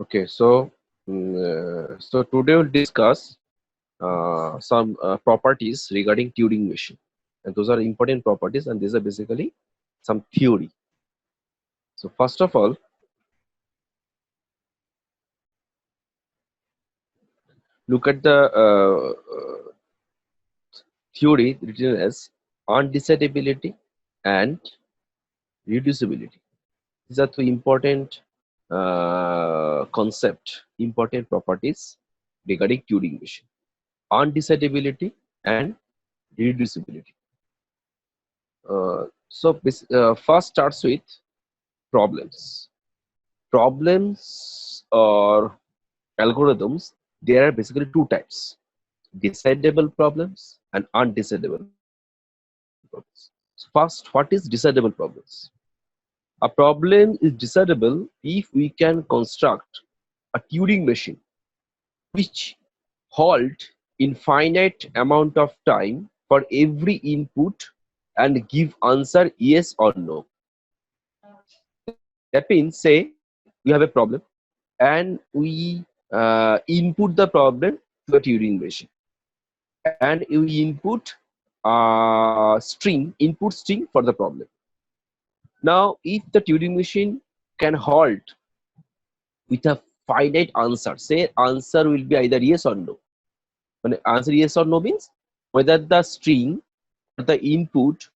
Okay, so so today we'll discuss some properties regarding Turing machine, and those are important properties, and these are basically some theory. So first of all, look at the theory written as undecidability and reducibility. These are two important important properties regarding Turing machine: undecidability and reducibility. First starts with problems. Problems or algorithms, there are basically two types: decidable problems and undecidable problems. So first, what is decidable problems? A problem is decidable if we can construct a Turing machine which halt in finite amount of time for every input and give answer yes or no. That means, say we have a problem and we input the problem to a Turing machine, and we input input string for the problem. Now, if the Turing machine can halt with a finite answer, say answer will be either yes or no. When answer yes or no means whether the string or the input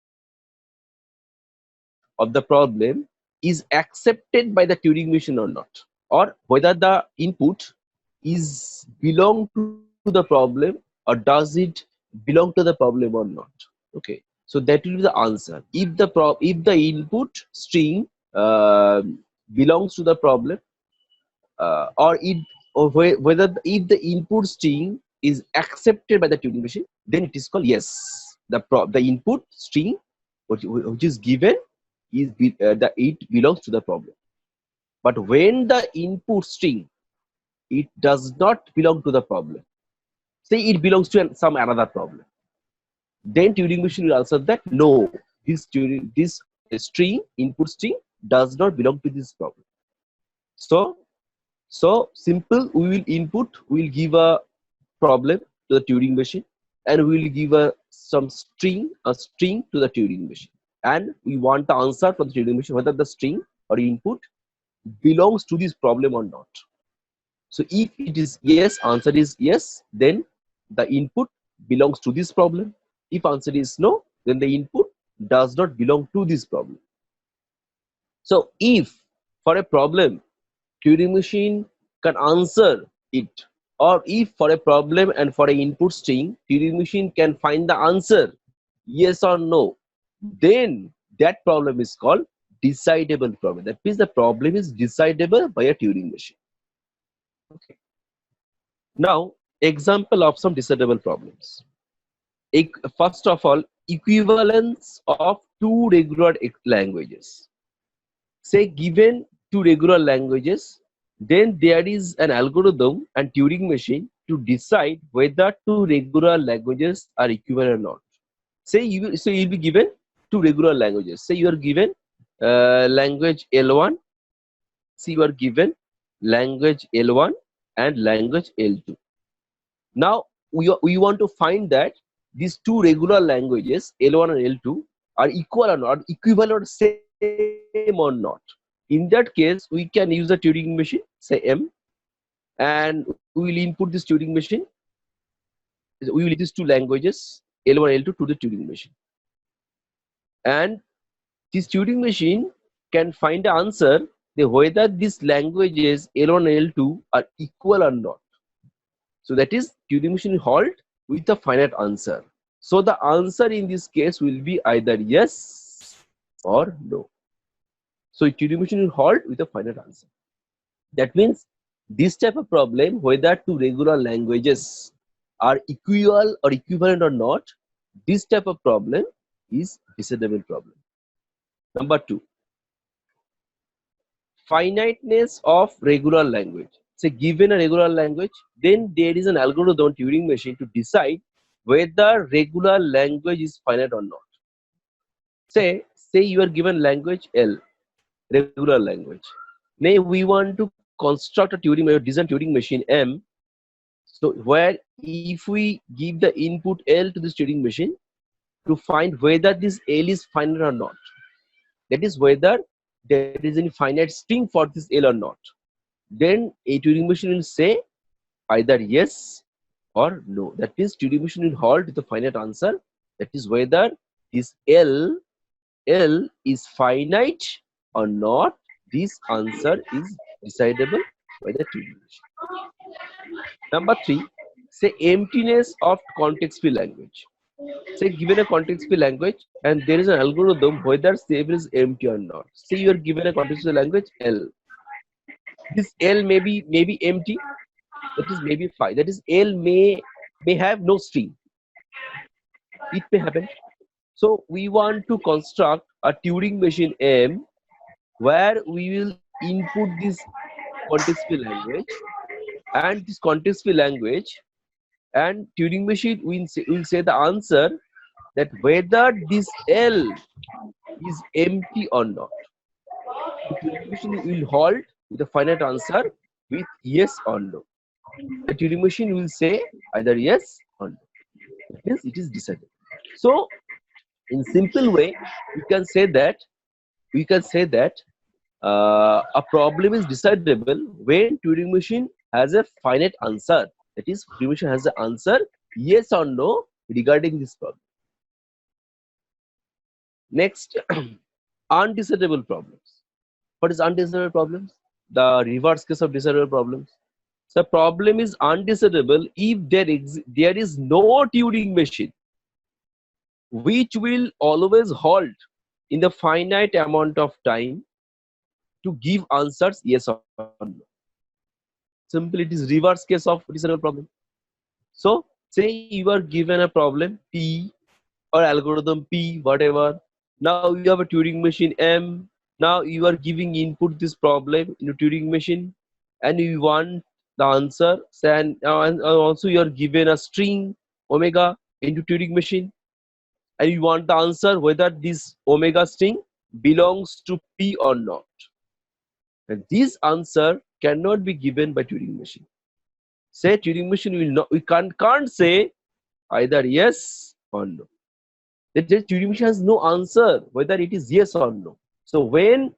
of the problem is accepted by the Turing machine or not, or whether the input is belong to the problem or does it belong to the problem or not. Okay, so that will be the answer. If the input string uh, belongs to the problem, or it or whether if the input string is accepted by the Turing machine, then it is called yes. The input string which is given is it belongs to the problem. But when the input string it does not belong to the problem, say it belongs to some another problem, then Turing machine will answer that no, this string input string does not belong to this problem. So simple, we will input, we will give a problem to the Turing machine, and we will give a string to the Turing machine, and we want the answer from the Turing machine whether the string or input belongs to this problem or not. So if it is yes, answer is yes, then the input belongs to this problem. If answer is no, then the input does not belong to this problem. So if for a problem Turing machine can answer it, or if for a problem and for an input string Turing machine can find the answer yes or no, then that problem is called decidable problem. That means the problem is decidable by a Turing machine. Okay. Now, example of some decidable problems. First of all, equivalence of two regular languages. Say given two regular languages, then there is an algorithm and Turing machine to decide whether two regular languages are equivalent or not. So you'll be given two regular languages. Say you are given language L1. See, you are given language L1 and language L2. Now we want to find that these two regular languages L1 and L2 are equal or not, equivalent or same or not. In that case, we can use the Turing machine, say M, and we will input this Turing machine. We will input these two languages L1 and L2 to the Turing machine, and this Turing machine can find the answer whether these languages L1 and L2 are equal or not. So that is Turing machine halt with a finite answer. So the answer in this case will be either yes or no. So Turing machine will halt with a finite answer. That means this type of problem, whether two regular languages are equal or equivalent or not, this type of problem is decidable problem. Number two, finiteness of regular language. Say given a regular language, then there is an algorithm Turing machine to decide whether regular language is finite or not. Say you are given language L, regular language. Now we want to construct a Turing or design Turing machine M, so where if we give the input L to this Turing machine to find whether this L is finite or not, that is whether there is any finite string for this L or not, then a Turing machine will say either yes or no. That means Turing machine will halt with the finite answer, that is whether this L is finite or not. This answer is decidable by the Turing machine. Number 3, say emptiness of context-free language. Say given a context-free language and there is an algorithm whether save is empty or not. Say you are given a context-free language L. This L may be empty. That is maybe 5. That is L may have no string. It may happen. So we want to construct a Turing machine M where we will input this context-free language, and this context-free language and Turing machine will say the answer that whether this L is empty or not. The Turing machine will halt with a finite answer with yes or no. The Turing machine will say either yes or no. That means it is decided. So in simple way, we can say that a problem is decidable when Turing machine has a finite answer. That is, Turing machine has the answer yes or no regarding this problem. Next, undecidable problems. What is undecidable problems? The reverse case of decidable problems. So problem is undecidable if there is no Turing machine which will always halt in the finite amount of time to give answers yes or no. Simply, it is reverse case of decidable problem. So say you are given a problem P or algorithm P, whatever. Now you have a Turing machine M. Now you are giving input this problem in a Turing machine, and you want the answer. And also you are given a string omega into Turing machine, and you want the answer whether this omega string belongs to P or not. And this answer cannot be given by Turing machine. Say Turing machine will not. We can't say either yes or no. The Turing machine has no answer whether it is yes or no. So when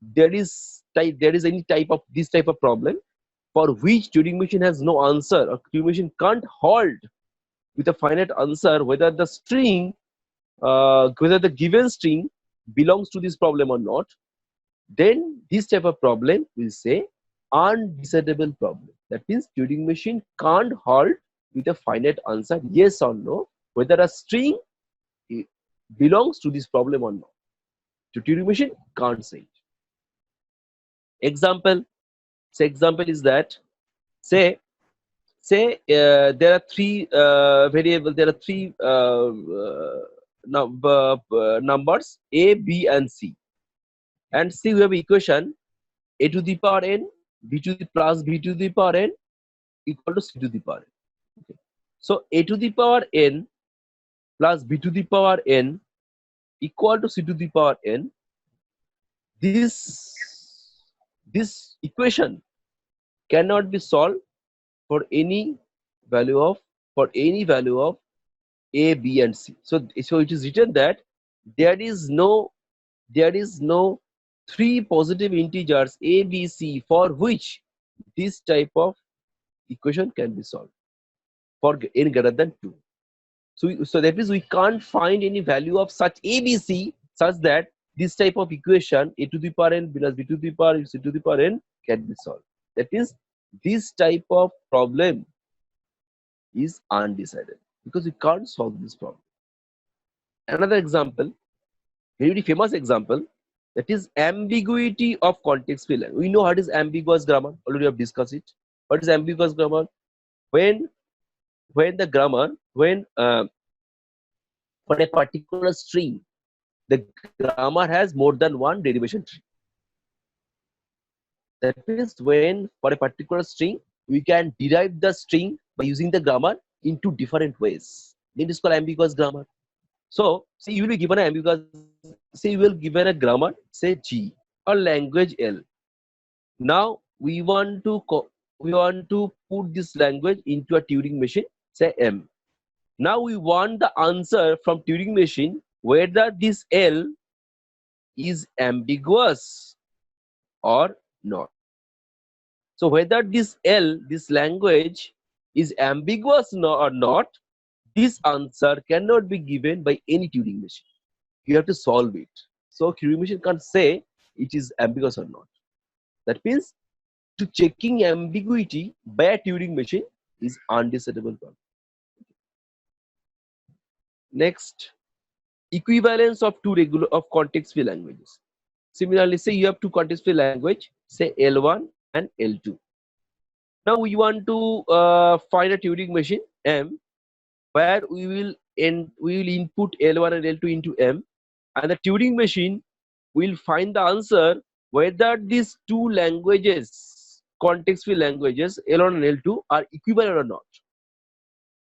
there is any type of this type of problem for which Turing machine has no answer, or Turing machine can't halt with a finite answer whether the string, whether the given string belongs to this problem or not, then this type of problem will say undecidable problem. That means Turing machine can't halt with a finite answer yes or no whether a string belongs to this problem or not. So Turing machine can't say it. Example is that say there are three variables. There are three numbers A, B, and C. And C, we have equation a to the power n, b to the plus b to the power n equal to c to the power n. Okay. So a to the power n plus b to the power n equal to c to the power n. This equation cannot be solved for any value of a, b, and c. So it is written that there is no three positive integers a, b, c for which this type of equation can be solved for n greater than 2. So that means we can't find any value of such a, b, c such that this type of equation a to the power n plus b to the power c to the power n can be solved. That means this type of problem is undecided because we can't solve this problem. Another example, very famous example, that is ambiguity of context-free language. We know what is ambiguous grammar. Already have discussed it. What is ambiguous grammar? When for a particular string, the grammar has more than one derivation tree. That means when for a particular string, we can derive the string by using the grammar in two different ways. It is called ambiguous grammar. So, say you will be given a grammar, say G or language L. Now, we want to put this language into a Turing machine, say M. Now we want the answer from Turing machine whether this L is ambiguous or not. So whether this L, this language is ambiguous or not, this answer cannot be given by any Turing machine. You have to solve it. So Turing machine can't say it is ambiguous or not. That means to checking ambiguity by a Turing machine is undecidable problem. Next, equivalence of two regular of context-free languages. Similarly, say you have two context-free language, say L1 and L2. Now we want to find a Turing machine M, where we will input L1 and L2 into M, and the Turing machine will find the answer whether these two languages, context-free languages L1 and L2, are equivalent or not.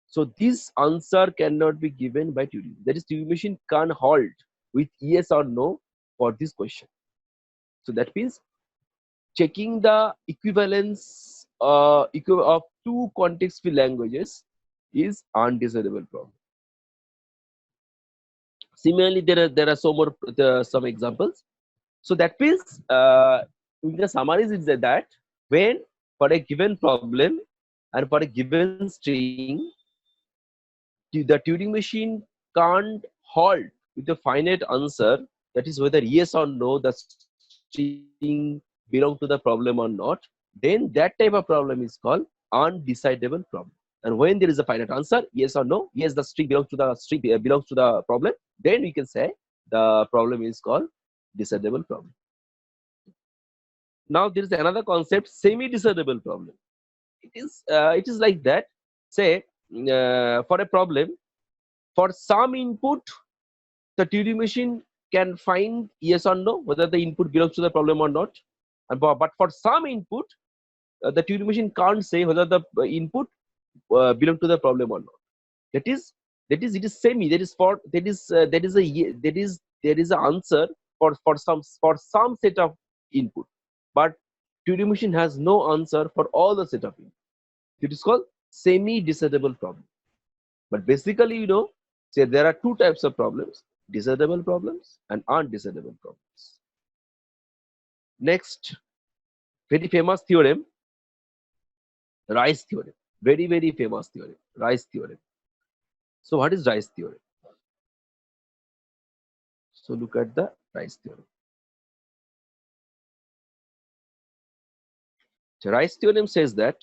So this answer cannot be given by Turing. That is, Turing machine can't halt with yes or no for this question. So that means checking the equivalence of two context-free languages is undesirable problem. Similarly, there are some examples. So that means we can summarize it that when for a given problem and for a given string, the Turing machine can't halt with a finite answer, that is whether yes or no the string belong to the problem or not, then that type of problem is called undecidable problem. And when there is a finite answer, yes or no, yes the string belongs to the problem, then we can say the problem is called decidable problem. Now there is another concept, semi-decidable problem. It is like that. Say for a problem, for some input, the Turing machine can find yes or no whether the input belongs to the problem or not. But for some input, the Turing machine can't say whether the input belong to the problem or not. That is it is semi. That is for that is a answer for some set of input, but Turing machine has no answer for all the set of input. It is called semi-decidable problem. But basically, say there are two types of problems: decidable problems and undecidable problems. Next, very famous theorem, Rice theorem. Very famous theorem, Rice theorem. So what is Rice theorem? So look at the Rice theorem. So Rice theorem says that,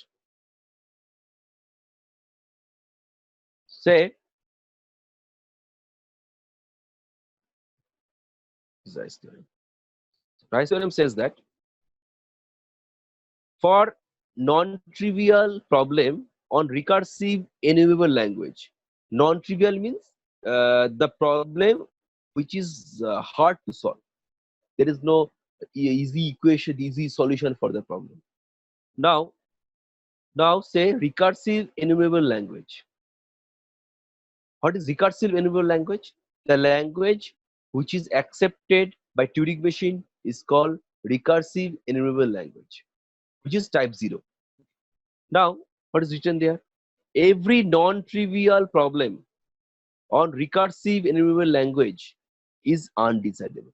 say, Rice theorem. Rice theorem says that for non-trivial problem on recursive enumerable language, non-trivial means the problem which is hard to solve. There is no easy equation, easy solution for the problem. Now say recursive enumerable language. What is recursive enumerable language? The language which is accepted by Turing machine is called recursive enumerable language, which is type 0. Now, what is written there? Every non-trivial problem on recursive enumerable language is undecidable.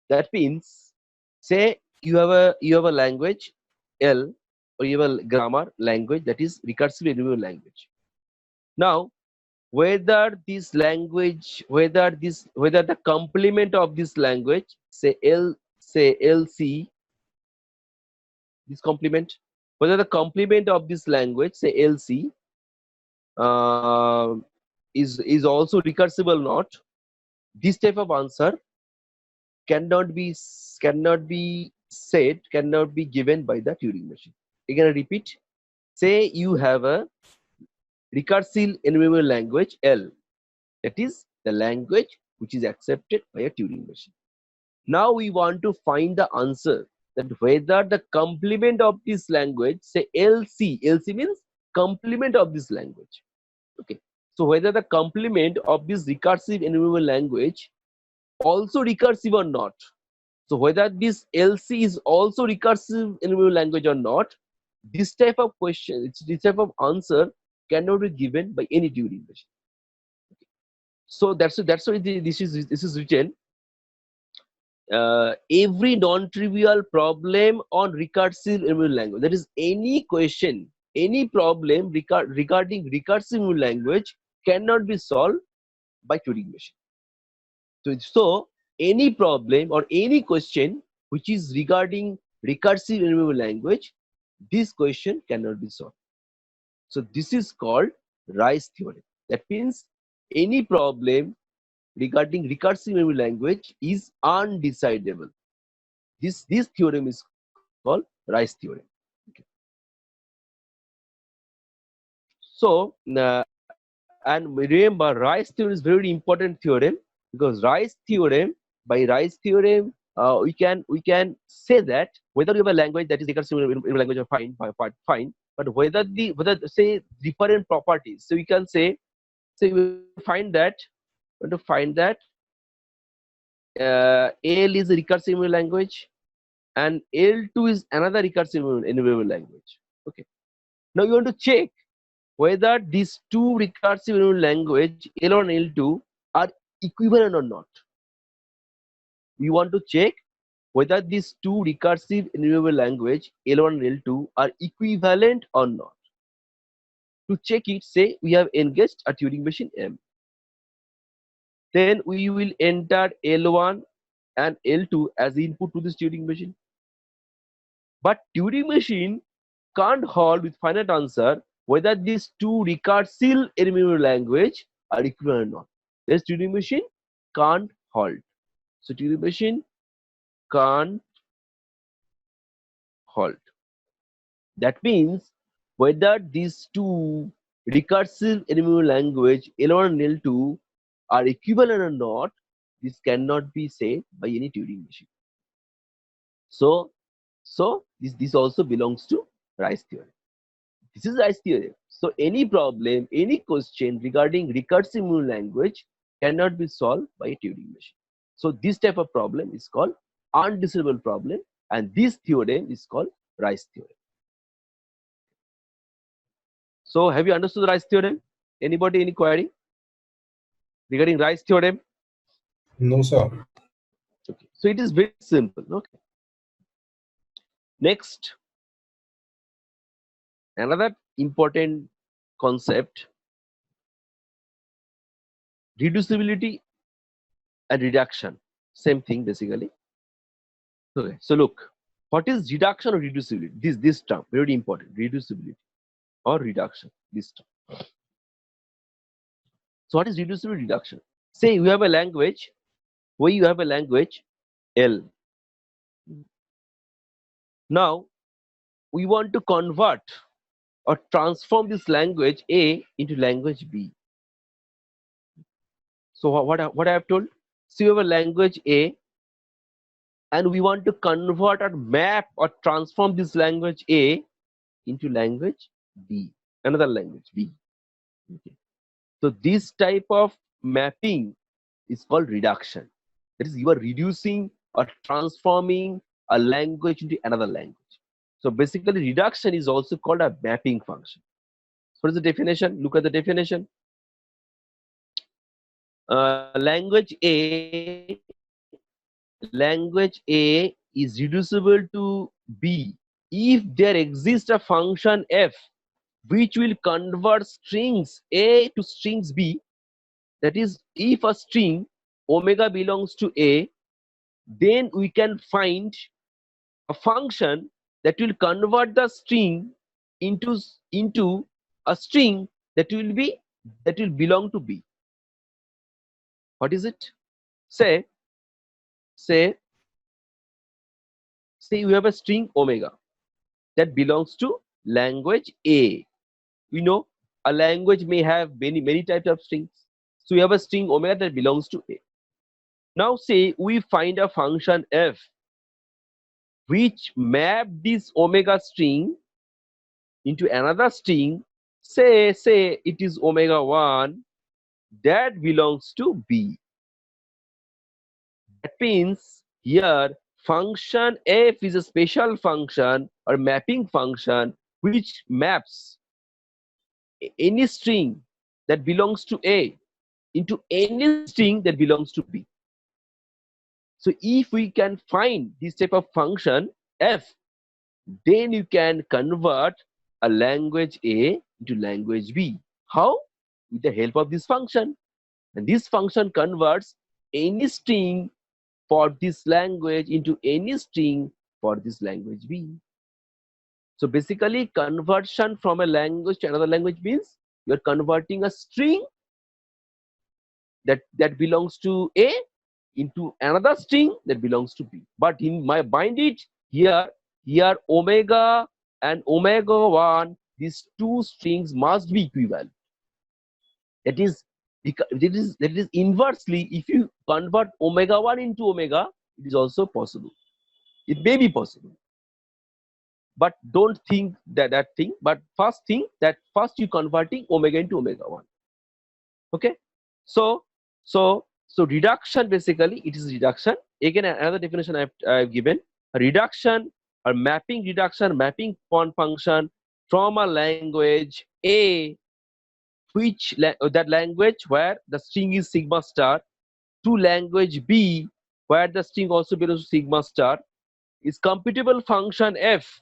That means, say you have a language L, or you have a grammar language that is recursive enumerable language. Now, whether this language, whether the complement of this language, say LC, this complement, whether the complement of this language, say LC, is also recursible or not, this type of answer cannot be given by the Turing machine. Again, I repeat. Say you have a recursive enumerable language L, that is the language which is accepted by a Turing machine. Now we want to find the answer that whether the complement of this language, say LC means complement of this language. Okay, so whether the complement of this recursive enumerable language also recursive or not. So whether this LC is also recursive in removable language or not, this type of question, this type of answer cannot be given by any Turing machine. So that's why this is written. Every non-trivial problem on recursive removable language. That is, any question, any problem regarding recursive removable language cannot be solved by Turing machine. So any problem or any question which is regarding recursive removable language, this question cannot be solved. So this is called Rice theorem. That means any problem regarding recursive removable language is undecidable. This theorem is called Rice theorem. Okay. So and remember, Rice theorem is very important theorem, because Rice theorem, by Rice theorem, we can say that whether you have a language that is recursive in language are fine, but whether say different properties. So we can say we want to find that L is a recursive language and L2 is another recursive enumerable language. Okay. Now you want to check whether these two recursive enumerable language L1 and L2 are equivalent or not. We want to check whether these two recursive enumerable language L1 and L2 are equivalent or not. To check it, say we have engaged a Turing machine M. Then we will enter L1 and L2 as input to this Turing machine. But Turing machine can't hold with finite answer whether these two recursive enumerable language are equivalent or not. This Turing machine can't hold. So Turing machine can't hold. That means whether these two recursive enumerable language L1 and L2 are equivalent or not, this cannot be said by any Turing machine. So this also belongs to Rice theorem. This is Rice theorem. So any problem, any question regarding recursive enumerable language cannot be solved by a Turing machine. So this type of problem is called undecidable problem, and this theorem is called Rice theorem. So have you understood the Rice theorem? Anybody any query regarding Rice theorem? No, sir. Okay. So it is very simple. Okay. Next, another important concept, reducibility and reduction. Same thing basically. Okay. So look, what is reduction or reducibility? This term very important. Reducibility or reduction. This term. So what is reducibility reduction? Say you have a language where you have a language L. Now we want to convert or transform this language A into language B. So what I have told? So you have a language A, and we want to convert or map or transform this language A into language B, another language B. Okay. So this type of mapping is called reduction. That is, you are reducing or transforming a language into another language. So basically, reduction is also called a mapping function. What is the definition? Look at the definition. Language A is reducible to B if there exists a function f which will convert strings A to strings B. That is, if a string omega belongs to A, then we can find a function that will convert the string into a string that will belong to B. What is it? Say we have a string omega that belongs to language A. We know a language may have many types of strings. So we have a string omega that belongs to A. Now say we find a function f which map this omega string into another string. Say it is omega 1 that belongs to B. That means here function f is a special function or mapping function which maps any string that belongs to A into any string that belongs to B. So if we can find this type of function f, then you can convert a language A into language B. How? With the help of this function. And this function converts any string for this language into any string for this language B. So basically, conversion from a language to another language means you're converting a string that belongs to A into another string that belongs to B. But in my bind it here omega and omega 1, these two strings must be equivalent. That is inversely, if you convert omega 1 into omega, it is also possible. It may be possible. But don't think that thing. But first think that first you converting omega into omega 1. Okay. So reduction, basically it is reduction. Again, another definition I've given: a reduction or mapping function from a language A, which that language where the string is sigma star, to language B where the string also belongs to sigma star, is computable function f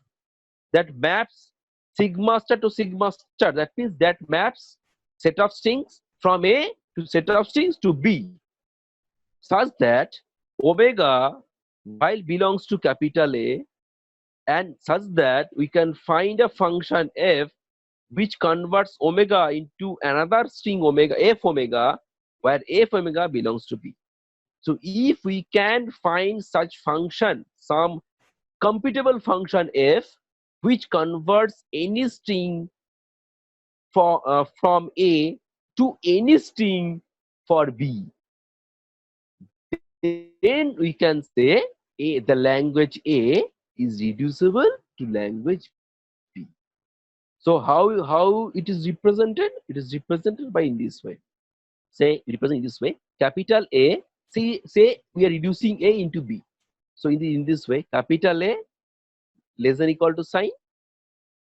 that maps sigma star to sigma star. That means that maps set of strings from A to set of strings to B, such that omega while belongs to capital A, and such that we can find a function f which converts omega into another string omega, f omega, where f omega belongs to B. So if we can find such function, some computable function f which converts any string from A to any string for B, then we can say the language A is reducible to language B. So how it is represented? It is represented by in this way. Say represent in this way: capital A. Say we are reducing A into B. So in this way, capital A less than equal to sign,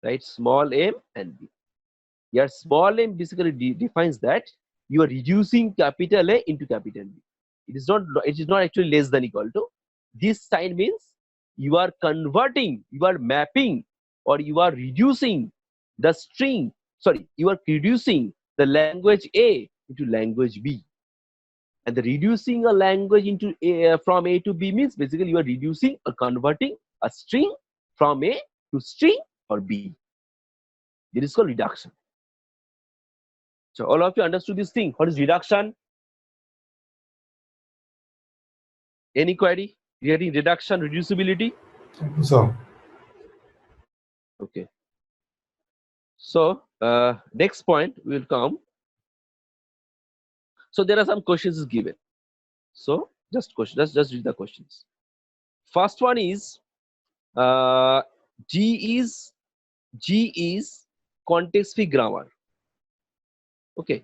right? Small m and B. Here small m basically defines that you are reducing capital A into capital B. It is not actually less than equal to. This sign means you are converting, you are mapping, or you are reducing the string. Sorry, you are reducing the language A into language B. And the reducing a language into A, from A to B, means basically you are reducing or converting a string from A to string or B. It is called reduction. So all of you understood this thing. What is reduction? Any query regarding reduction, reducibility? So, Okay. So next point will come. So there are some questions given. So just read the questions. First one is G is context-free grammar. Okay.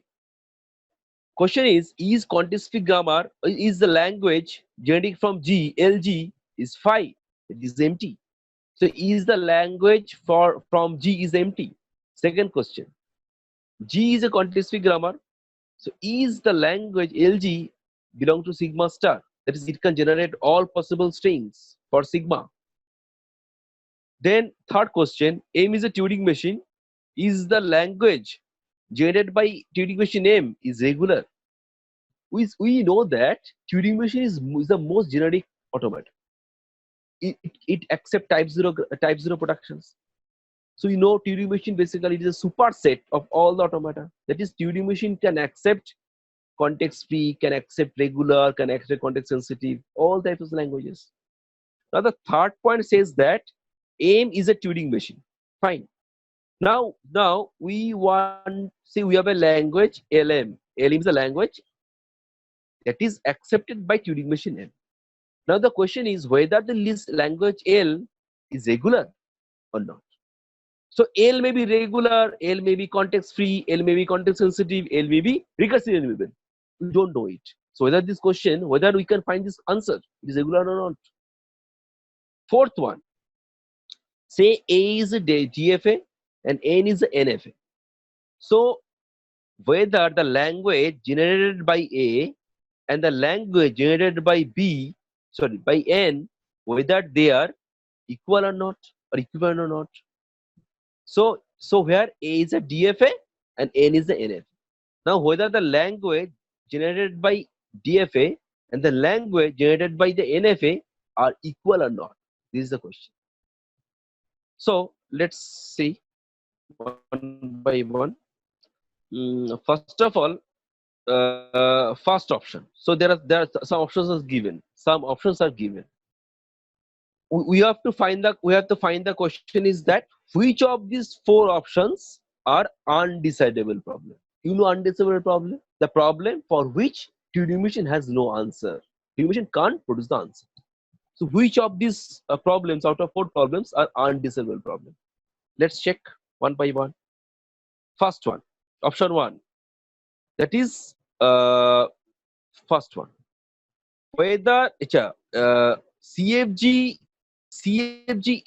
Question is context-free grammar, is the language generated from G, LG is phi, it is empty. So is the language from G is empty? Second question, G is a context-free grammar. So is the language LG belong to sigma star? That is, it can generate all possible strings for sigma. Then third question, M is a Turing machine. Is the language generated by Turing machine M is regular? We know that Turing machine is the most generic automata. It accepts type zero productions. So you know Turing machine basically it is a superset of all the automata. That is, Turing machine can accept context free, can accept regular, can accept context sensitive, all types of languages. Now the third point says that AIM is a Turing machine. Fine. Now we want, say we have a language LM. LM is a language that is accepted by Turing machine M. Now the question is whether the list language L is regular or not. So L may be regular, L may be context free, L may be context sensitive, L may be recursive enable. We don't know it. So whether this question, whether we can find this answer, it is regular or not. Fourth one, say A is a GFA and N is a NFA. So whether the language generated by A and the language generated by by N, whether they are equal or not, or equivalent or not. So where A is a DFA and N is the NFA. Now whether the language generated by DFA and the language generated by the NFA are equal or not. This is the question. So let's see one by one. First of all, first option. So there are some options are given. Some options are given. We have to find the question is that which of these four options are undecidable problem. You know undecidable problem, the problem for which Turing machine has no answer. Turing machine can't produce the answer. So which of these problems out of four problems are undecidable problem? Let's check one by one. First one, option one, that is first one, whether CFG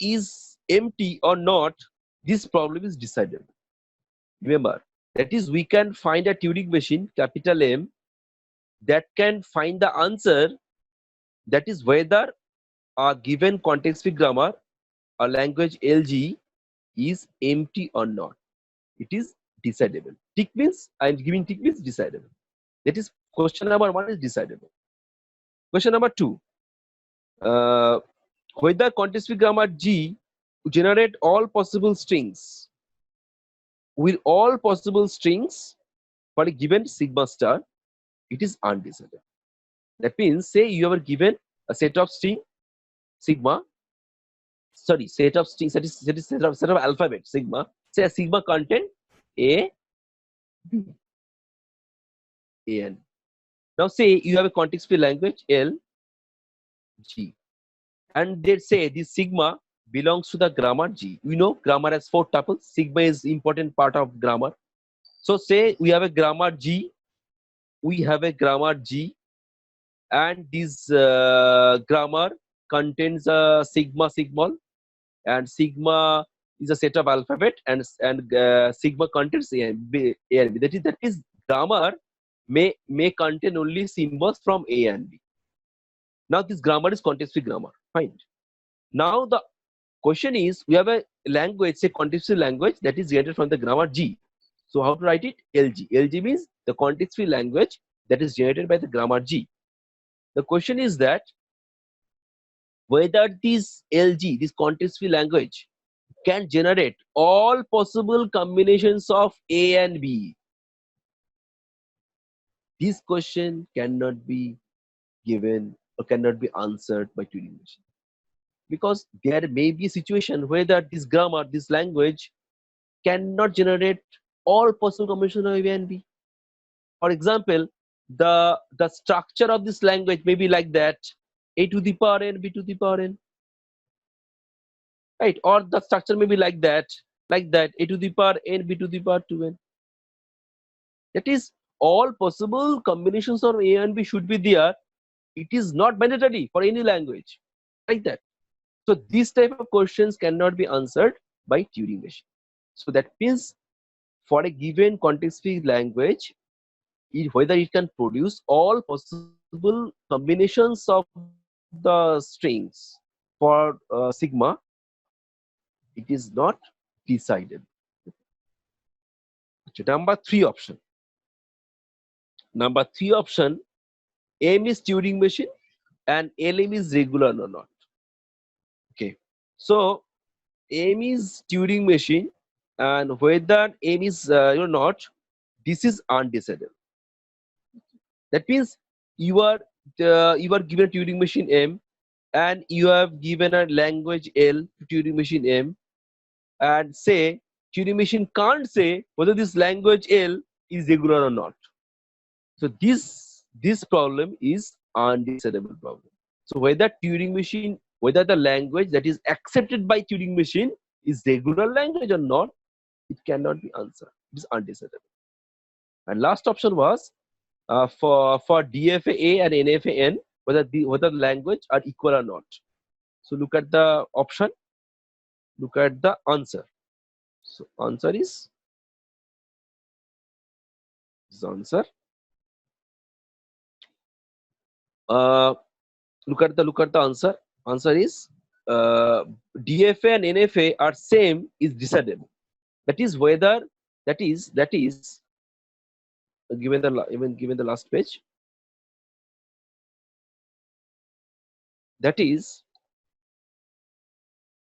is empty or not, this problem is decidable. Remember, that is, we can find a Turing machine, capital M, that can find the answer, that is whether a given context-free grammar or language LG is empty or not. It is decidable. Tick means, I am giving tick means decidable. That is, question number one is decidable. Question number two, whether context-free grammar G generate all possible strings, with all possible strings for a given sigma star, it is undecidable. That means, say you are given a set of string sigma, set of strings, set of alphabet sigma, say a sigma content A, B, A, N. Now say you have a context-free language L, G, and they say this sigma belongs to the grammar G. We know grammar has four tuples. Sigma is important part of grammar. So say we have a grammar G, and this grammar contains a sigma sigmol, and sigma is a set of alphabet, and sigma contains A and B. That is grammar may contain only symbols from A and B. Now this grammar is context-free grammar. Fine. Now the question is, we have a language, say context-free language, that is generated from the grammar G. So how to write it? LG. LG means the context-free language that is generated by the grammar G. The question is that whether this LG, this context-free language, can generate all possible combinations of A and B. This question cannot be given or cannot be answered by Turing machine, because there may be a situation where this grammar, this language, cannot generate all possible combinations of A and B. For example, the structure of this language may be like that: A to the power n, B to the power n, right? Or the structure may be like that, A to the power n, B to the power 2n. That is, all possible combinations of A and B should be there. It is not mandatory for any language, like that. So these type of questions cannot be answered by Turing machine. So that means, for a given context-free language, whether it can produce all possible combinations of the strings for sigma, it is not decided. Number three option, M is Turing machine and LM is regular or not. Okay, so M is Turing machine, and whether M is not, this is undecidable. That means you are given a Turing machine M, and you have given a language L to Turing machine M, and say Turing machine can't say whether this language L is regular or not. So this problem is undecidable problem. So whether the language that is accepted by Turing machine is regular language or not, it cannot be answered. It is undecidable. And last option was for DFA A and NFA N, whether the language are equal or not. So look at the option, look at the answer. So answer is the answer. Look at the answer. Answer is DFA and NFA are same is decidable. That is whether that is given the even given the last page. That is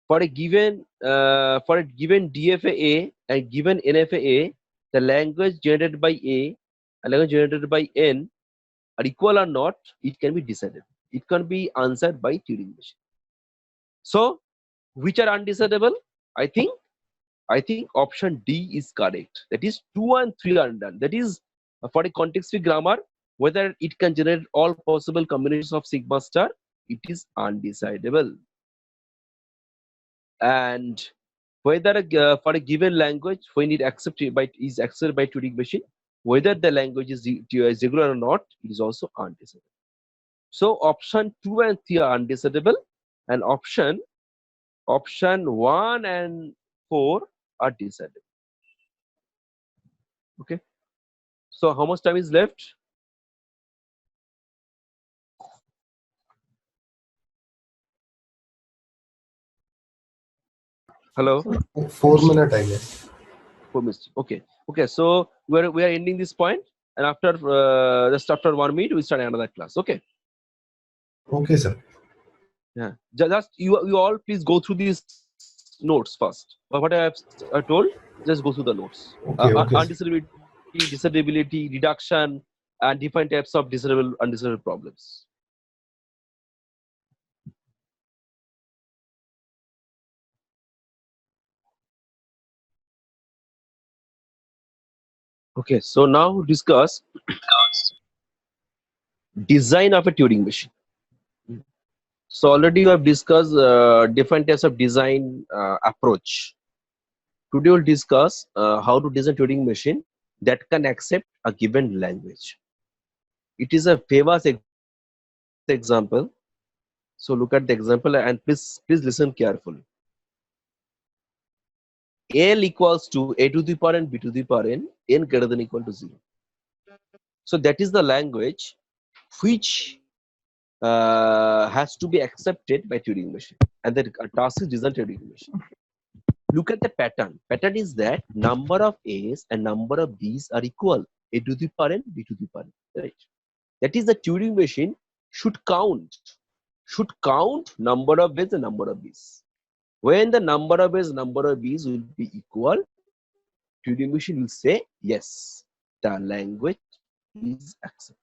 for a given DFA and given NFA, the language generated by A and language generated by N are equal or not, it can be decided. It can be answered by Turing machine. So, which are undecidable? I think option D is correct. That is 2 and 3 are done. That is for a context-free grammar, whether it can generate all possible combinations of sigma star, it is undecidable. And whether for a given language, when it is accepted by Turing machine, whether the language is regular or not, it is also undecidable. So option 2 and 3 are undecidable, and option 1 and 4 are decidable. Okay. So how much time is left? Hello. 4 minutes, I guess. 4 minutes. Okay. Okay. So we are ending this point, and after just after 1 minute we start another class. Okay. Okay, sir. Yeah. Just you all please go through these notes first. What I have told, just go through the notes. Okay, okay. Undisability, disability, reduction, and different types of undesirable problems. Okay, so now discuss design of a Turing machine. So already you have discussed different types of design approach. Today we'll discuss how to design Turing machine that can accept a given language. It is a famous example. So look at the example and please listen carefully. L equals to a to the power n, b to the power n greater than or equal to 0. So that is the language which has to be accepted by Turing machine, and the task is designed Turing machine. Look at the pattern. Pattern is that number of A's and number of B's are equal. A to the power n, b to the power n. Right. That is the Turing machine should count number of A's and number of B's. When the number of A's, number of B's will be equal, Turing machine will say yes, the language is accepted.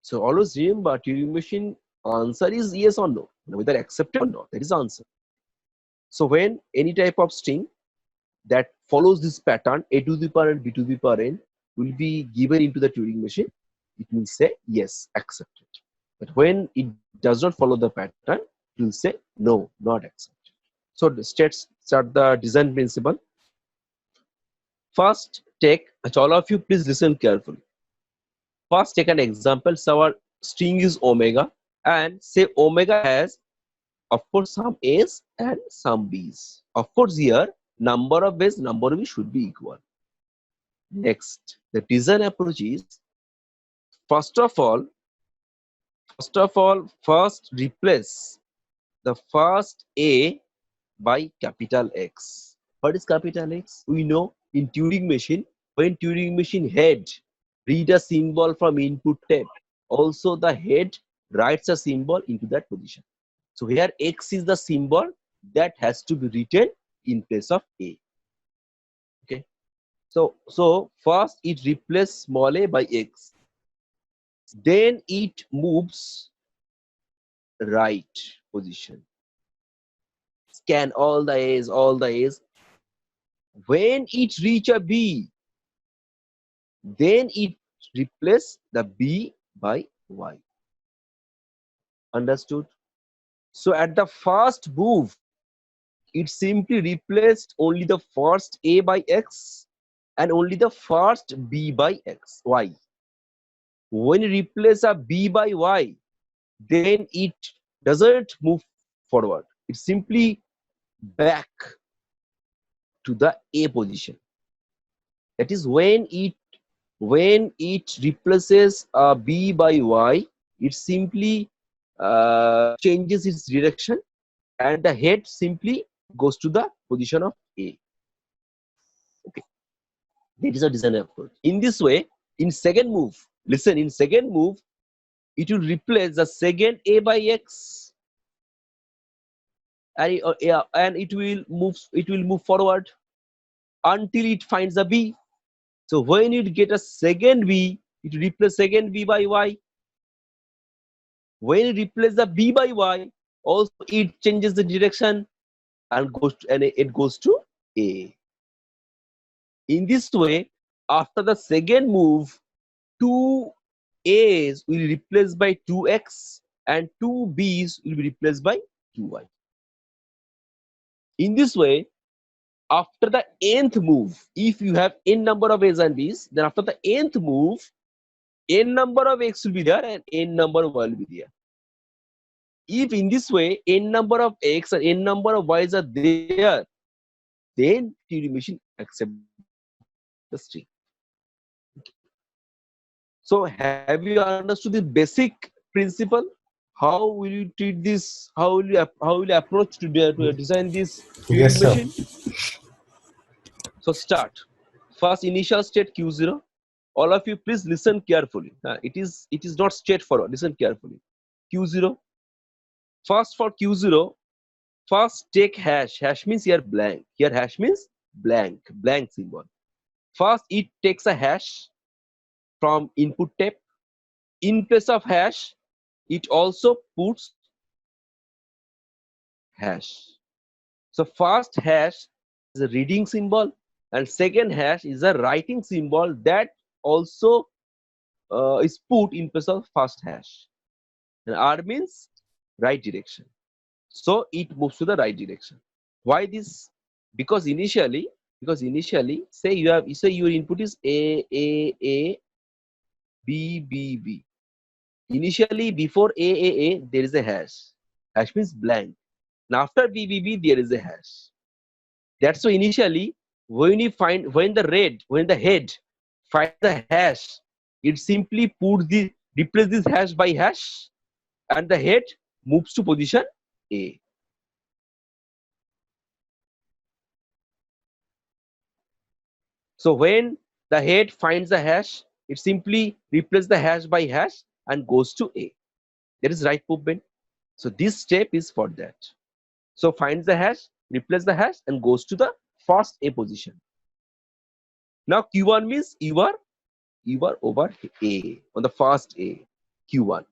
So always remember, Turing machine answer is yes or no, whether accepted or not. That is the answer. So when any type of string that follows this pattern, a to the power n, b to the power n, will be given into the Turing machine, it will say yes, accepted. But when it does not follow the pattern, it will say no, not accepted. So let's start the design principle. First, all of you please listen carefully. First, take an example. So our string is omega, and say omega has, of course, some A's and some B's. Of course, here number of A's, number of B's should be equal. Next, the design approach is first of all, first replace the first A by capital X. What is capital X? We know in Turing machine, when Turing machine head read a symbol from input tab, also the head writes a symbol into that position. So here X is the symbol that has to be written in place of A. Okay. So first it replaces small a by X. Then it moves right position. Scan all the A's. When it reach a B, then it replace the B by Y. Understood? So at the first move, it simply replaced only the first A by X and only the first B by Y. When you replace a B by Y, then it doesn't move forward. It's simply back to the A position. That is when it replaces B by Y, it simply changes its direction, and the head simply goes to the position of A. Okay, that is a design approach. In this way, in second move, listen, in second move, it will replace the second A by X, and it will move forward until it finds a B. So when it get a second B, it will replace second B by Y. When it replaces the B by Y, also it changes the direction and it goes to A. In this way, after the second move, two A's will be replaced by two X and two B's will be replaced by two Y. In this way, after the nth move, if you have n number of A's and B's, then after the nth move, n number of X will be there and n number of Y will be there. If in this way n number of X and n number of Y's are there, then Turing machine accepts the string. So have you understood the basic principle? How will you treat this? How will you approach to design this Turing Yes, sir. machine? So start. First initial state Q0. All of you please listen carefully. It is not straightforward. Listen carefully. Q0. First for Q0, first take hash. Hash means here blank. Here hash means blank symbol. First it takes a hash from input tape. In place of hash, it also puts hash. So first hash is a reading symbol and second hash is a writing symbol that also is put in place of first hash. And R means right direction. So it moves to the right direction. Why this? Because initially, say your input is A, B, B, B. Initially, before A, there is a hash. Hash means blank. And after B, B, B, there is a hash. That's why initially, when the head finds the hash, it simply replaces this hash by hash, and the head moves to position A. So when the head finds the hash, it simply replaces the hash by hash and goes to A. That is right movement. So this step is for that. So finds the hash, replaces the hash and goes to the first A position. Now Q1 means you are over A, on the first A, Q1.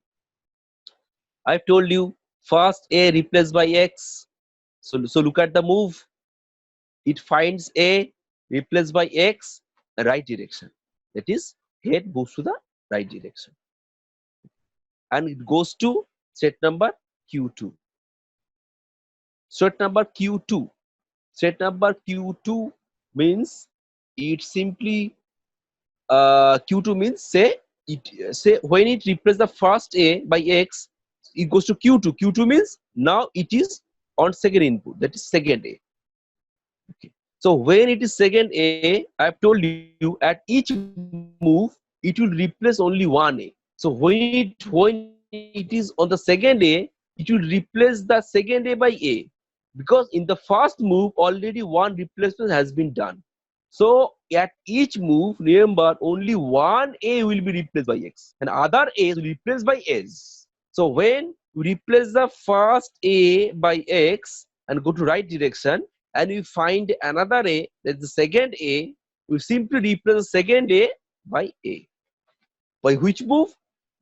I've told you first A replaced by X. So look at the move. It finds A replaced by X, right direction. That is, head moves to the right direction. And it goes to set number Q2. Set number Q2. Set number Q2 means it simply Q2 means say when it replaces the first A by X, it goes to Q2. Q2 means now it is on second input, that is second A. Okay. So when it is second A, I have told you at each move it will replace only one A. So when it is on the second A, it will replace the second A by A, because in the first move already one replacement has been done. So at each move, remember only one A will be replaced by X and other A's will be replaced by S. So when you replace the first A by X and go to right direction and we find another A, that's the second A, we simply replace the second A by A. By which move?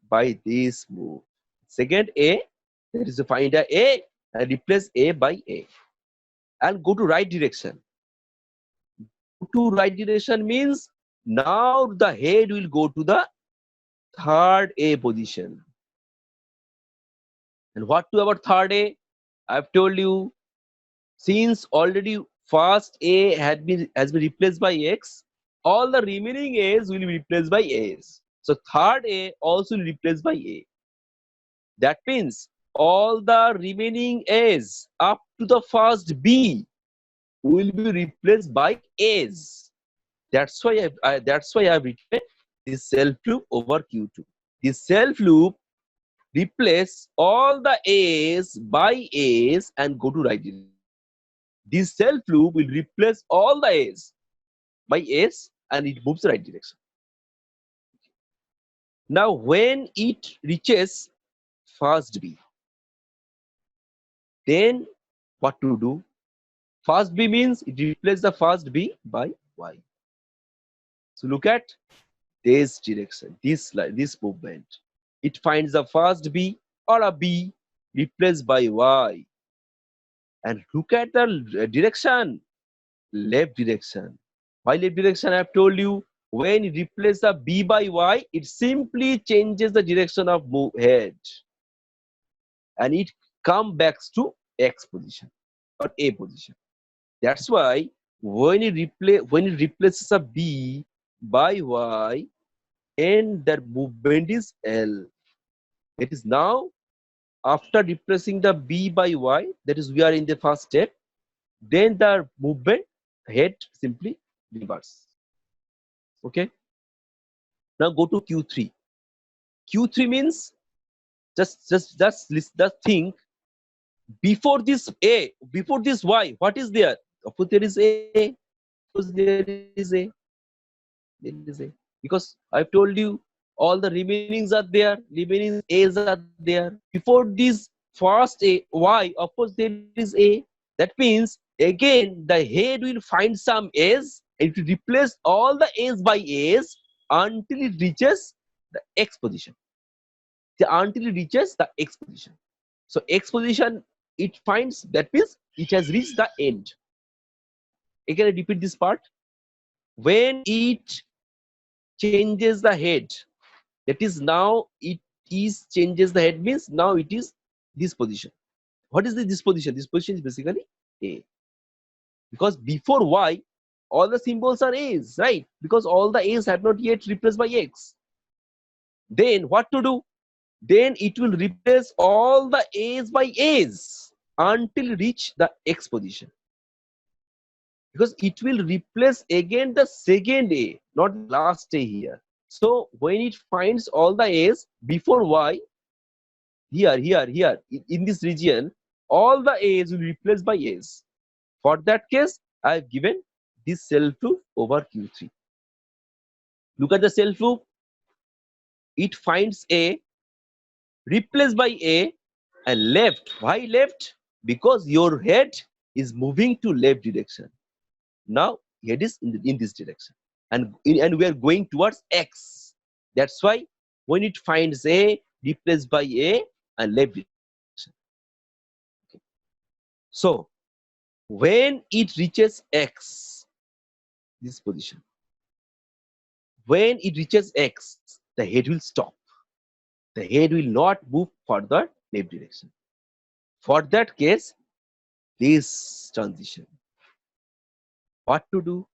By this move. Second A, that is to find A and replace A by A. And go to right direction. Go to right direction means now the head will go to the third A position. And what to our third A? I've told you, since already first A has been replaced by X, all the remaining A's will be replaced by A's. So third A also will be replaced by A. That means all the remaining A's up to the first B will be replaced by A's. That's why I've written this self loop over Q2. This self loop replace all the A's by A's and go to right direction. This self loop will replace all the A's by A's and it moves the right direction. Now when it reaches first B, then what to do? First B means it replaces the first B by Y. So look at this direction, this movement. It finds the first B or a B replaced by Y. And look at the direction, left direction. Why left direction? I have told you, when it replaces the B by Y, it simply changes the direction of head. And it comes back to X position or A position. That's why when it replaces a B by Y, and that movement is L. It is now after replacing the B by Y, that is we are in the first step, then the movement head simply reverse. Okay. Now go to Q3. Q3 means just think before this A, before this Y, what is there? Of course there is A. There is A. There is A. Because I've told you all the remainings are there, remaining A's are there. Before this first A, Y, of course there is A. That means again the head will find some A's and it will replace all the A's by A's until it reaches the X position. Until it reaches the X position. So X position it finds, that means it has reached the end. Again I repeat this part. When it changes the head, that is now it is changes the head means now it is this position. What is this position? This position is basically A. Because before Y, all the symbols are A's, right? Because all the A's have not yet replaced by X. Then what to do? Then it will replace all the A's by A's until reach the X position. Because it will replace again the second A, not last A here. So when it finds all the A's before Y, here, in this region, all the A's will be replaced by A's. For that case, I have given this self loop over Q3. Look at the self loop. It finds A, replaced by A, and left. Why left? Because your head is moving to left direction. Now head is in this direction, and we are going towards X. That's why when it finds A, replaced by A and left direction. Okay. So when it reaches X, this position, when it reaches X, the head will stop. The head will not move further left direction. For that case, this transition. What to do?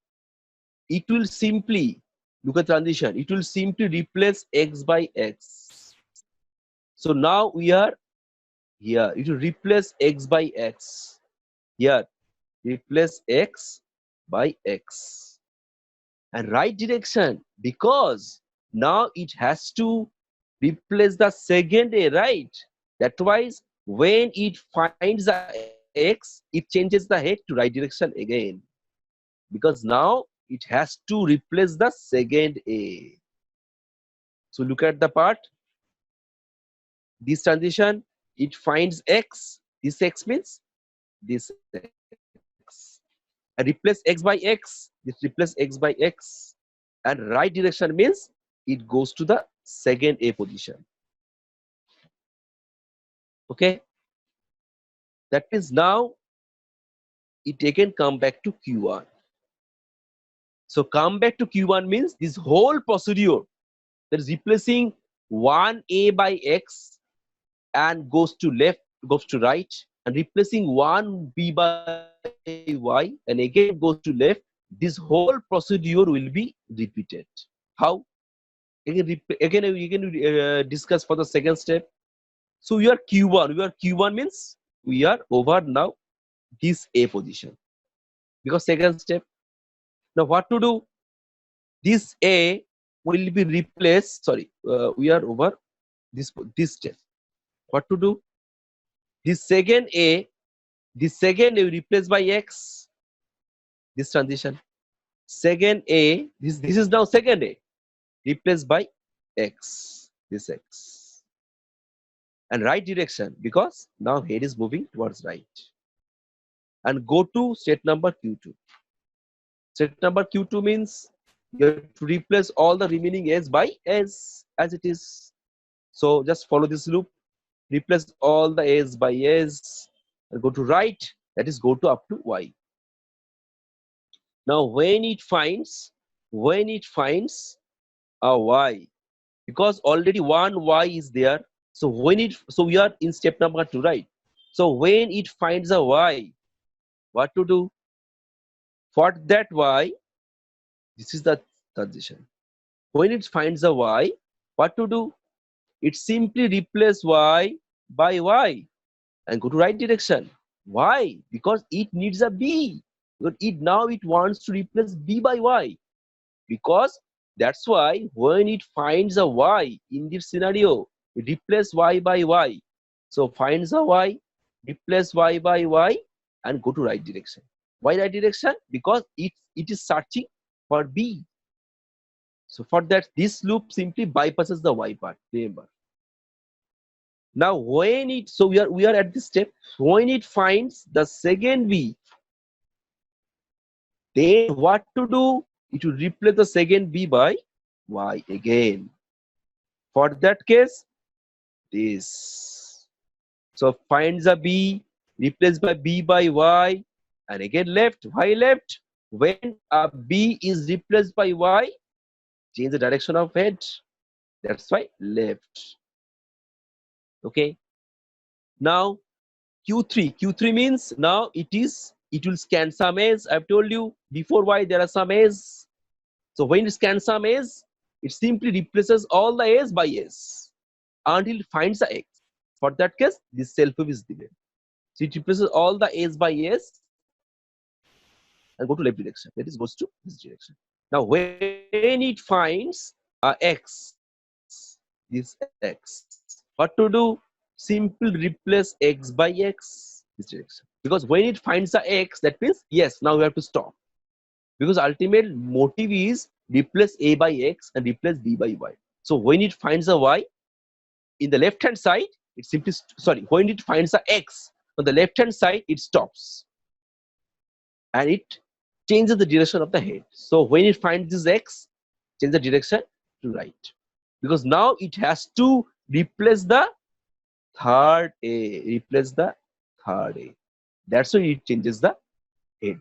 It will simply, look at transition, it will simply replace X by X. So now we are here, it will replace X by X. Here, replace X by X. And right direction, because now it has to replace the second A, right? That's why when it finds the X, it changes the head to right direction again. Because now it has to replace the second A. So look at the part. This transition, it finds X. This X means this X. And replace X by X. This replace X by X. And right direction means it goes to the second A position. Okay. That means now it again come back to Q1. So come back to Q1 means this whole procedure, that is replacing 1A by X and goes to left, goes to right, and replacing 1B by Y and again goes to left. This whole procedure will be repeated. How? Again we can discuss for the second step. So we are Q1. We are Q1 means we are over now this A position. Because second step. Now what to do? This A will be replaced. Sorry, we are over this step. What to do? This second A replaced by X. This transition. Second A, this is now second A replaced by X. This X. And right direction, because now head is moving towards right. And go to state number Q2. State number Q2 means you have to replace all the remaining S by S as it is. So just follow this loop, replace all the S by S and go to right, that is go to up to Y. Now when it finds a Y, because already one Y is there, so we are in step number 2, right? So when it finds a Y, what to do? For that Y, this is the transition. When it finds a Y, what to do? It simply replace Y by Y and go to right direction. Why? Because it needs a B. Because it wants to replace B by Y. Because that's why when it finds a Y in this scenario, it replace Y by Y. So finds a Y, replace Y by Y and go to right direction. Why right direction? Because it is searching for B. So for that, this loop simply bypasses the Y part. Remember. Now when it, so we are at this step. When it finds the second B, then what to do? It will replace the second B by Y again. For that case, this. So finds a B, replaced by B by Y, and again left. Why left? When a B is replaced by Y, change the direction of head. That's why left. Okay. Now Q3 means now it will scan some A's. I've told you before why there are some A's. So when it scans some A's, it simply replaces all the A's by S until it finds the X. For that case, this self wave is given. So it replaces all the A's by S and go to left direction. That is goes to this direction. Now when it finds a X, this X, what to do? Simply replace X by X, this direction. Because when it finds the X, that means yes, now we have to stop. Because ultimate motive is replace A by X and replace B by Y. So when it finds a Y in the left hand side, it simply when it finds a X on the left hand side, it stops and it changes the direction of the head. So when it finds this X, change the direction to right, because now it has to replace the third A. That's why it changes the head,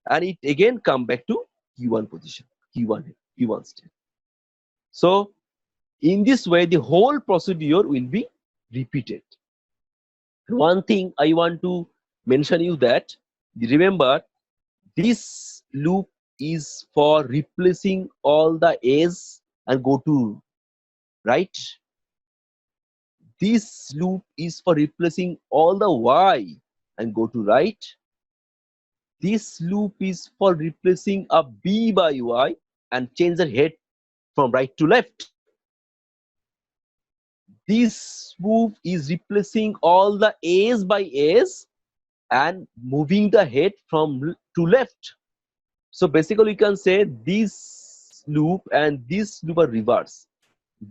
and it again come back to Q1 position, Q1 state. So in this way, the whole procedure will be repeated. One thing I want to mention you that remember, this loop is for replacing all the A's and go to right. This loop is for replacing all the Y and go to right. This loop is for replacing a B by Y and change the head from right to left. This move is replacing all the A's by A's and moving the head from to left. So basically you can say this loop and this loop are reverse.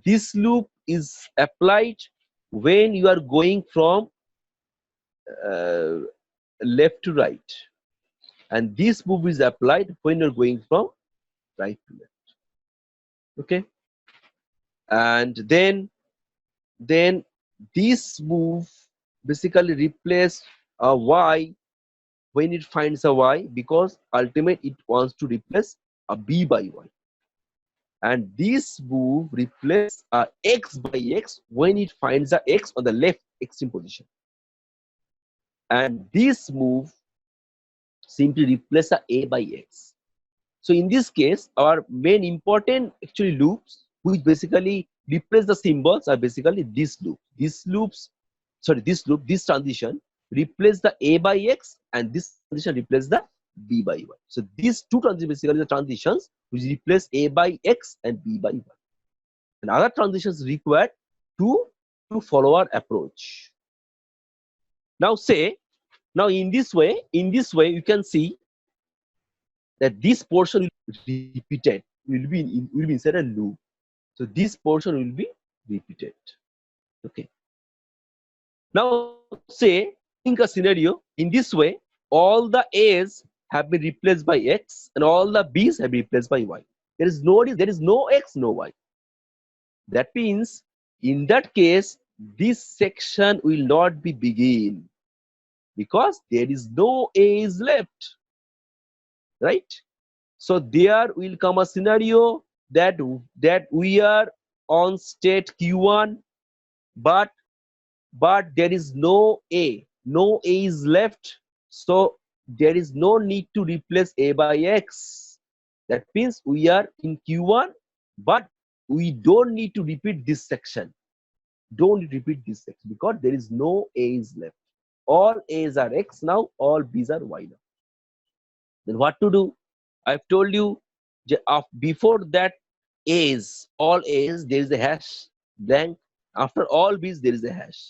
This loop is applied when you are going from left to right, and this move is applied when you're going from right to left. Okay, and then this move basically replace a Y when it finds a Y, because ultimate it wants to replace a B by Y, and this move replace a X by X when it finds a X on the left extreme position, and this move simply replace a by X. So in this case, our main important actually loops which basically replace the symbols are basically this loop, this transition replace the A by X, and this transition replace the B by Y. So these two transitions basically the transitions which replace A by X and B by Y. And other transitions required to follow our approach. Now in this way you can see that this portion will be repeated, will be inside a loop. So this portion will be repeated. Okay. Now say, think a scenario in this way, all the A's have been replaced by X and all the B's have been replaced by Y. There is no X, no Y. That means in that case, this section will not be begin because there is no A's left, right? So there will come a scenario that we are on state Q1, but there is no A is left, so there is no need to replace A by X. That means we are in Q1, but we don't need to repeat this section. Don't repeat this section because there is no A's left. All A's are X now, all B's are Y now. Then what to do? I've told you before that A's, all A's, there is a hash blank. After all B's, there is a hash.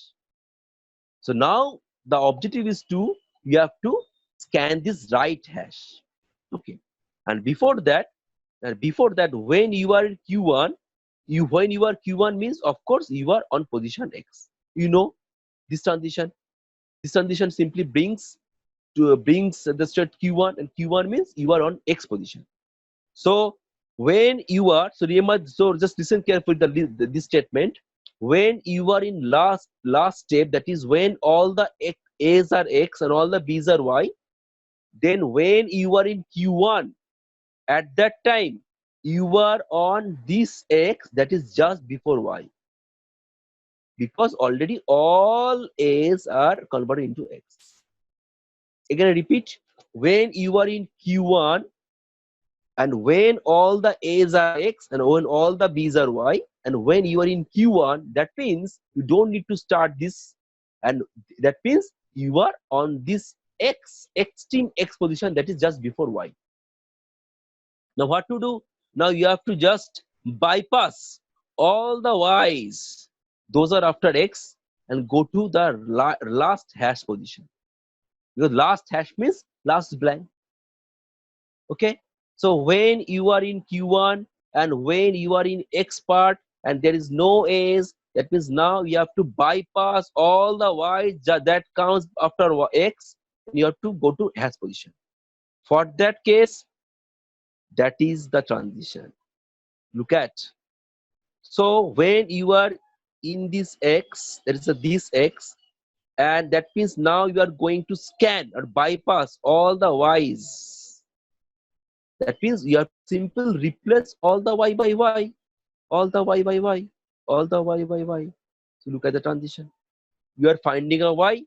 So now the objective is you have to scan this right hash. Okay. And before that, when you are in Q1, when you are Q1 means of course you are on position X. You know this transition. This transition simply brings the state Q1, and Q1 means you are on X position. So when you are, so remember, so just listen carefully this statement. When you are in last step, that is when all the A's are X and all the B's are Y, then when you are in Q1, at that time you are on this X that is just before Y, because already all A's are converted into X. Again I repeat, when you are in Q1 and when all the A's are X and when all the B's are Y, and when you are in Q1, that means you don't need to start this, and that means you are on this extreme X position that is just before Y. Now what to do? Now you have to just bypass all the Y's, those are after X, and go to the last hash position, because last hash means last blank. Okay. So when you are in Q1 and when you are in X part and there is no A's, that means now you have to bypass all the Y's that comes after X, and you have to go to hash position. For that case, that is the transition. Look at. So when you are in this X, there is this X, and that means now you are going to scan or bypass all the Y's. That means you have simple replace all the Y by Y, all the Y by Y, all the Y by Y. So look at the transition. You are finding a Y,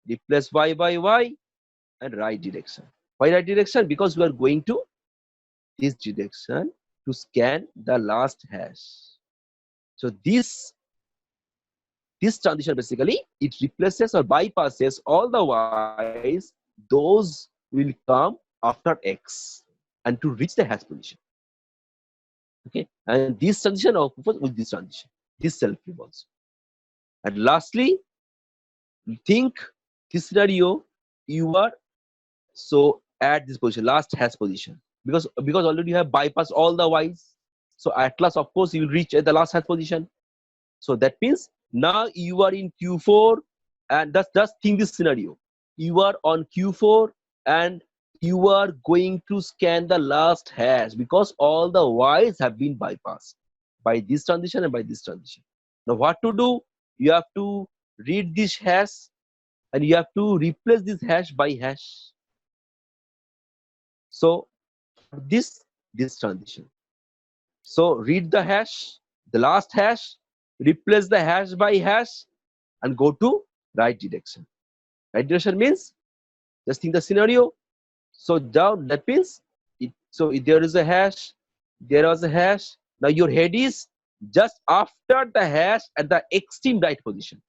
replace Y by Y, and right direction. Why right direction? Because we are going to this direction to scan the last hash. So this transition basically it replaces or bypasses all the Y's, those will come after X, and to reach the hash position. Okay, and this transition occurs with this transition, this self-proof also. And lastly, think this scenario, you are so at this position, last hash position, because already you have bypassed all the Y's. So at last, of course, you will reach at the last hash position. So that means now you are in Q4, and just think this scenario. You are on Q4 and you are going to scan the last hash because all the Y's have been bypassed by this transition and by this transition. Now what to do? You have to read this hash and you have to replace this hash by hash. So this transition. So read the hash, the last hash, replace the hash by hash, and go to right direction. Right direction means just think the scenario. So down, that means if there is a hash, there was a hash. Now your head is just after the hash at the extreme right position.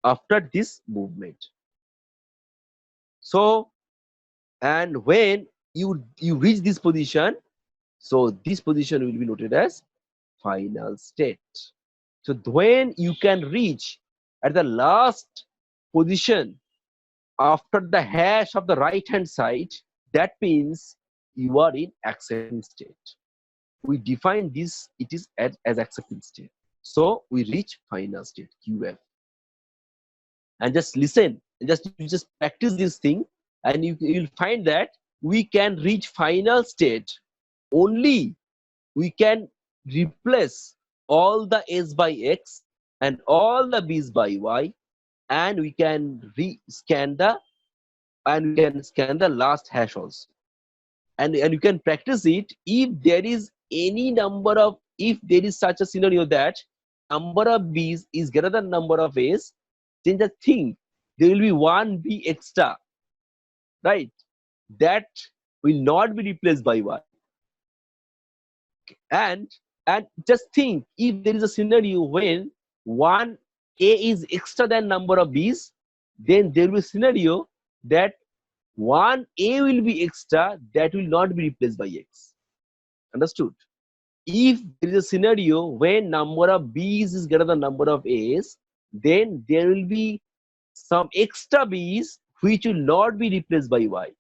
After this movement, So, and when you reach this position, so this position will be noted as final state. So when you can reach at the last position after the hash of the right hand side, that means you are in accepting state. We define this, it is as accepting state. So we reach final state, QF. And just listen, you just practice this thing, and you'll find that we can reach final state only we can replace all the s by x and all the b's by y, and we can scan the last hash also. And you can practice it if there is any number of, if there is such a scenario that number of b's is greater than number of a's, then the thing there will be one b extra, right? That will not be replaced by y. And just think, if there is a scenario when one a is extra than number of b's, then there will be a scenario that one a will be extra, that will not be replaced by x. Understood? If there is a scenario when number of b's is greater than number of a's, then there will be some extra b's which will not be replaced by y.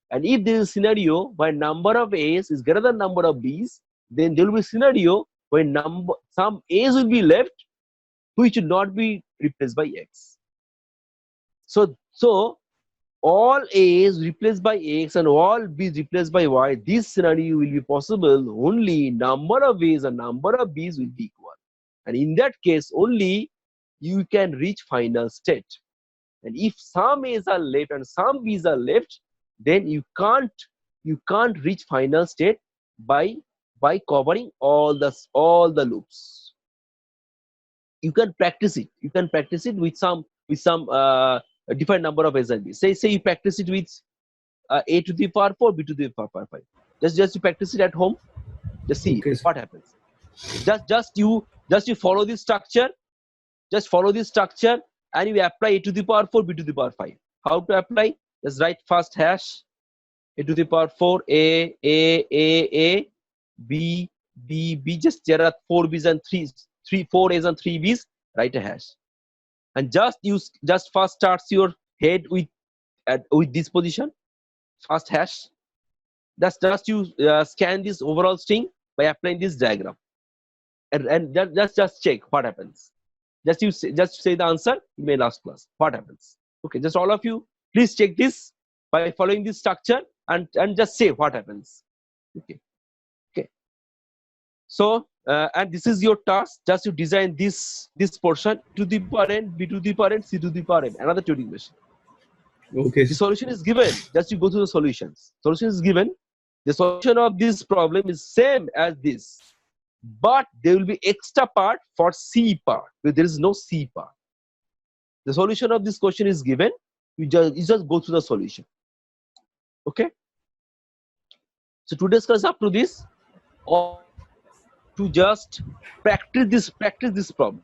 And if there is a scenario where number of a's is greater than number of b's, then there will be a scenario where some a's will be left which will not be replaced by x. So all a's replaced by x and all b's replaced by y, this scenario will be possible only number of a's and number of b's will be equal. And in that case only you can reach final state. And if some a's are left and some b's are left, then you can't reach final state by covering all the loops. You can practice it. You can practice it with some different number of a's and b's. Say you practice it with a to the power 4, b to the power 5. Just you practice it at home. Just see what happens. Just you follow this structure. Just follow this structure, and you apply a to the power 4, b to the power 5. How to apply? Just write first hash a to the power 4 a b b b. Just there are 4 b's and 4 a's and 3 b's. Write a hash, and just first starts your head with this position, first hash. Just you scan this overall string by applying this diagram, and just check what happens. Just say the answer in my last class. What happens? Okay, just all of you please check this by following this structure and just say what happens. Okay. So and this is your task. Just you design this portion to the power n, b to the power n, c to the power n, another Turing machine. Okay. The solution is given. Just you go through the solutions. Solution is given. The solution of this problem is same as this, but there will be extra part for C part, but there is no C part. The solution of this question is given. You just go through the solution. Okay. So today's class up to this, or to just practice this problem.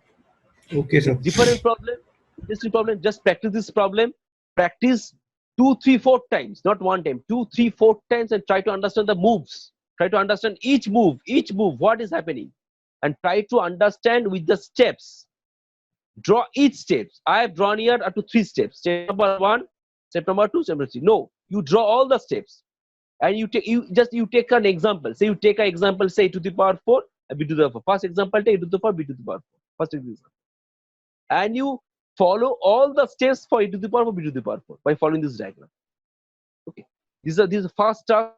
Okay, sir. Different problem, interesting problem. Just practice this problem. Practice 2, 3, 4 times, not one time. 2, 3, 4 times, and try to understand the moves. Try to understand each move, what is happening, and try to understand with the steps. Draw each steps. I have drawn here up to 3 steps. Step number 1, step number 2, step number 3. No, you draw all the steps, and you take an example. Say you take an example, say to the power 4, b to the power 4. First example, take to the power b to the power 4. First example, and you follow all the steps for a to the power 4, b to the power 4 by following this diagram. Okay, this is the first task.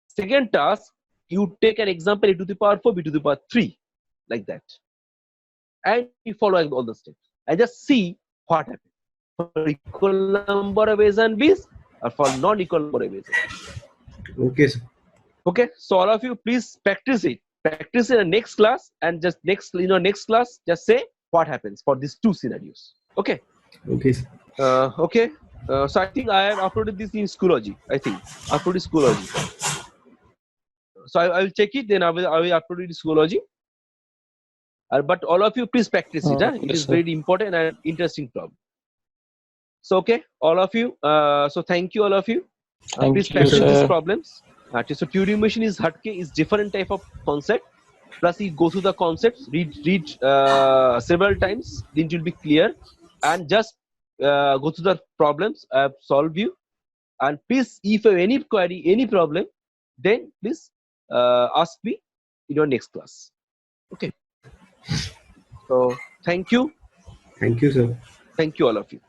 Second task, you take an example a to the power 4, b to the power 3, like that, and you follow all the steps and just see what happens for equal number of a's and b's, or for non-equal number of a's and b's. Okay, sir. Okay, so all of you please practice it. Practice in the next class, and just next class just say what happens for these 2 scenarios. Okay. Okay, sir. Okay. So I think I have uploaded this in Schoology. I think uploaded Schoology. So I will check it. Then I will upload it in Schoology. But all of you please practice it. It is very important and interesting problem. So okay, all of you. So thank you all of you. Thank Please you, practice these sir. problems. So Turing machine is Hatke is different type of concept. Plus you go through the concepts, read several times, then it will be clear. And just go through the problems I have solved you. And please, if you have any query, any problem, then please ask me in your next class. Okay. So thank you. Thank you, sir. Thank you all of you.